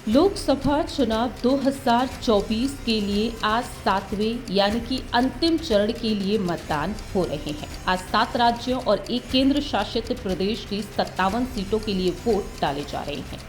लोकसभा चुनाव 2024 के लिए आज 7वें यानी कि अंतिम चरण के लिए मतदान हो रहे हैं। आज 7 राज्यों और एक केंद्र शासित प्रदेश की 57 सीटों के लिए वोट डाले जा रहे हैं।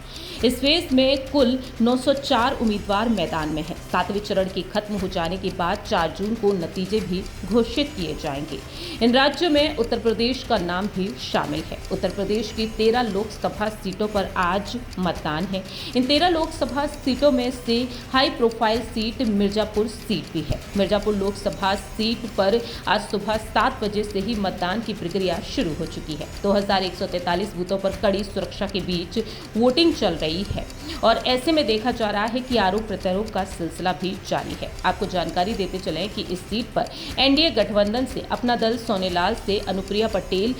इस फेज में कुल 904 उम्मीदवार मैदान में हैं। 7वें चरण के खत्म हो जाने के बाद 4 जून को नतीजे भी घोषित किए जाएंगे। इन राज्यों में उत्तर प्रदेश का नाम भी शामिल है। उत्तर प्रदेश की 13 लोकसभा सीटों पर आज मतदान है। इन 13 लोकसभा सीटों में से high profile seat Mirzapur seat भी है। मिर्जापुर लोकसभा सीट पर आज सुबह 7 बजे से ही मतदान की प्रक्रिया शुरू हो चुकी है। 2143 बूथों पर कड़ी सुरक्षा के बीच वोटिंग चल रही है और ऐसे में देखा जा रहा है कि आरोप प्रत्यारोप का सिलसिला भी जारी है। आपको जानकारी देते चलें कि इस सीट पर एनडीए गठबंधन से अपना दल सोनेलाल से अनुप्रिया पटेल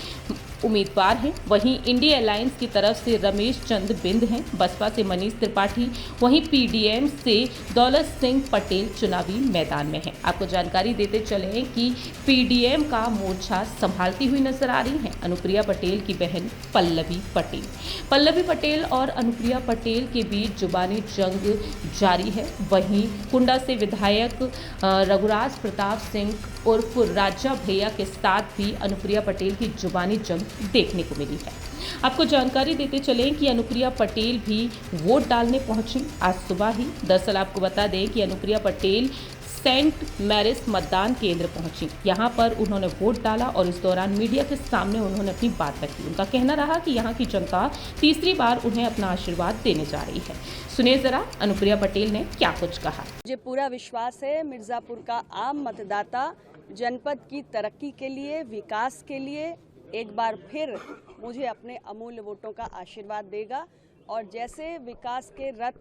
उम्मीदवार हैं। वहीं इंडिया अलायंस की तरफ से रमेश चंद बिंद हैं। बसपा से मनीष त्रिपाठी, वहीं पीडीएम से दौलत सिंह पटेल चुनावी मैदान में हैं। आपको जानकारी देते चले कि पीडीएम का मोर्चा संभालती हुई नजर आ रही हैं अनुप्रिया पटेल की बहन पल्लवी पटेल। पल्लवी पटेल और अनुप्रिया पटेल के बीच जुबानी जंग जारी है। वहीं कुंडा से विधायक रघुराज प्रताप सिंह उर्फ राजा भैया के साथ भी अनुप्रिया पटेल की जुबानी जंग देखने को मिली है। आपको जानकारी देते चलें कि अनुप्रिया पटेल भी वोट डालने पहुंची आज सुबह ही। दरअसल आपको बता दें कि अनुप्रिया पटेल सेंट मैरिस मतदान केंद्र पहुंची। यहां पर उन्होंने वोट डाला और इस दौरान मीडिया के सामने उन्होंने अपनी बात रखी। उनका कहना रहा कि यहां की जनता तीसरी बार उन्हें अपना आशीर्वाद देने जा रही है। सुनिए जरा अनुप्रिया पटेल ने क्या कुछ कहा। मुझे पूरा विश्वास है मिर्जापुर का आम मतदाता जनपद की तरक्की के लिए, विकास के लिए एक बार फिर मुझे अपने अमूल्य वोटों का आशीर्वाद देगा। और जैसे विकास के रथ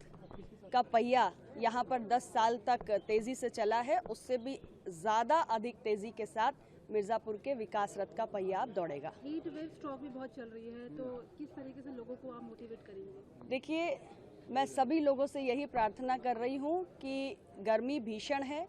का पहिया यहाँ पर 10 साल तक तेजी से चला है, उससे भी ज़्यादा अधिक तेजी के साथ मिर्जापुर के विकास रथ का पहिया अब दौड़ेगा। हीट वेव स्ट्रोक भी बहुत चल रही है, तो किस तरीके से लोगों को आप मोटिवेट करेंगे? देखिए, मैं सभी लोगों से यही प्रार्थना कर रही हूँ कि गर्मी भीषण है,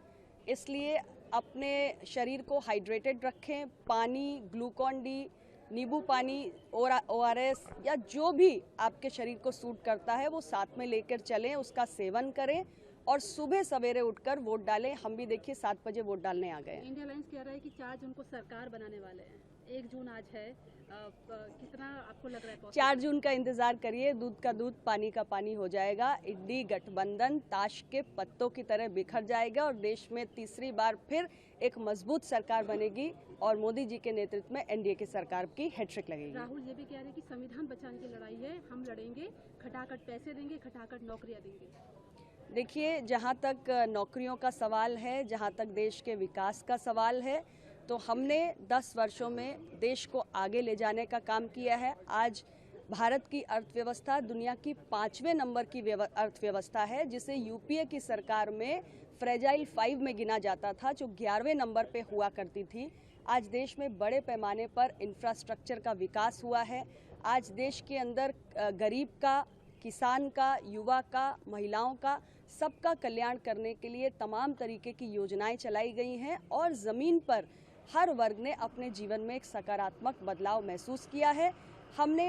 इसलिए अपने शरीर को हाइड्रेटेड रखें। पानी, ग्लूकॉन डी, नींबू पानी, ORS या जो भी आपके शरीर को सूट करता है वो साथ में लेकर चलें, उसका सेवन करें और सुबह सवेरे उठकर वोट डालें। हम भी देखिए 7 बजे वोट डालने आ गए। इंडिया अलायंस कह रहा है कि 4 जून को सरकार बनाने वाले हैं। 1 जून आज है, कितना आपको लग रहा है? 4 जून का इंतजार करिए, दूध का दूध पानी का पानी हो जाएगा। इंडी गठबंधन ताश के पत्तों की तरह बिखर जाएगा और देश में तीसरी बार फिर एक मजबूत सरकार बनेगी और मोदी जी के नेतृत्व में एनडीए की सरकार की हैट्रिक लगेगी। राहुल ये भी कह रहे हैं कि संविधान बचाने की लड़ाई है, हम लड़ेंगे, खटाखट पैसे देंगे, खटाखट नौकरियां देंगे। देखिए, जहाँ तक नौकरियों का सवाल है, जहाँ तक देश के विकास का सवाल है, तो हमने 10 वर्षों में देश को आगे ले जाने का काम किया है। आज भारत की अर्थव्यवस्था दुनिया की 5वें नंबर की अर्थव्यवस्था है, जिसे यूपीए की सरकार में फ्रेजाइल 5 में गिना जाता था, जो 11वें नंबर पे हुआ करती थी। आज देश में बड़े पैमाने पर इंफ्रास्ट्रक्चर का विकास हुआ है। आज देश के अंदर गरीब का, किसान का, युवा का, महिलाओं का, सबका कल्याण करने के लिए तमाम तरीके की योजनाएं चलाई गई हैं और ज़मीन पर हर वर्ग ने अपने जीवन में एक सकारात्मक बदलाव महसूस किया है। हमने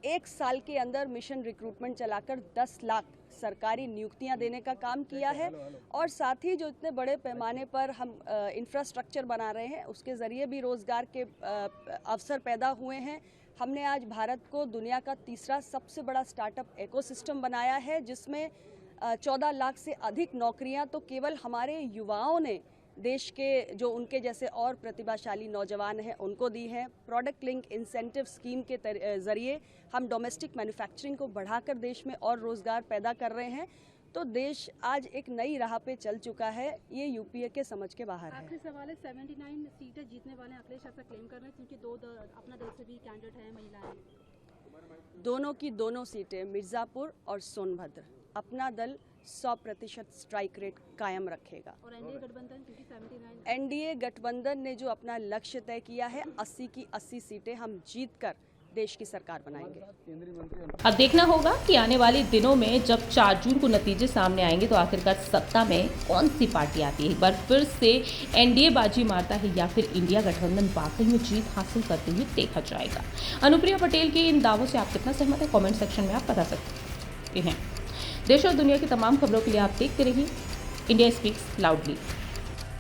1 साल के अंदर मिशन रिक्रूटमेंट चलाकर 10 लाख सरकारी नियुक्तियां देने का काम किया है और साथ ही जो इतने बड़े पैमाने पर हम इंफ्रास्ट्रक्चर बना रहे हैं, उसके ज़रिए भी रोज़गार के अवसर पैदा हुए हैं। हमने आज भारत को दुनिया का तीसरा सबसे बड़ा स्टार्टअप इकोसिस्टम बनाया है, जिसमें 14 लाख से अधिक नौकरियां तो केवल हमारे युवाओं ने देश के जो उनके जैसे और प्रतिभाशाली नौजवान हैं उनको दी है। प्रोडक्ट लिंक इंसेंटिव स्कीम के ज़रिए हम डोमेस्टिक मैन्युफैक्चरिंग को बढ़ाकर देश में और रोज़गार पैदा कर रहे हैं। तो देश आज एक नई राह पे चल चुका है, ये यूपीए के समझ के बाहर है। आखिरी सवाल है, 79 सीटें जीतने वाले अखिलेश ऐसा क्लेम कर रहे हैं, क्योंकि 2 अपना दल से भी कैंडिडेट है महिलाएं। दोनों की दोनों सीटें मिर्जापुर और सोनभद्र अपना दल 100% स्ट्राइक रेट कायम रखेगा। और एनडीए गठबंधन, क्योंकि 79 एनडीए गठबंधन ने जो अपना लक्ष्य तय किया है, 80 की 80 सीटें हम जीतकर देश की सरकार बनाएंगे। अब देखना होगा कि आने वाले दिनों में जब 4 जून को नतीजे सामने आएंगे तो आखिरकार सत्ता में कौन सी पार्टी आती है। एक बार फिर से एनडीए बाजी मारता है या फिर इंडिया गठबंधन वाकई में जीत हासिल करते हुए देखा जाएगा। अनुप्रिया पटेल के इन दावों से आप कितना सहमत है, कमेंट सेक्शन में आप बता सकते हैं। देश और दुनिया की तमाम खबरों के लिए आप देखते रहिए इंडिया स्पीक्स लाउडली।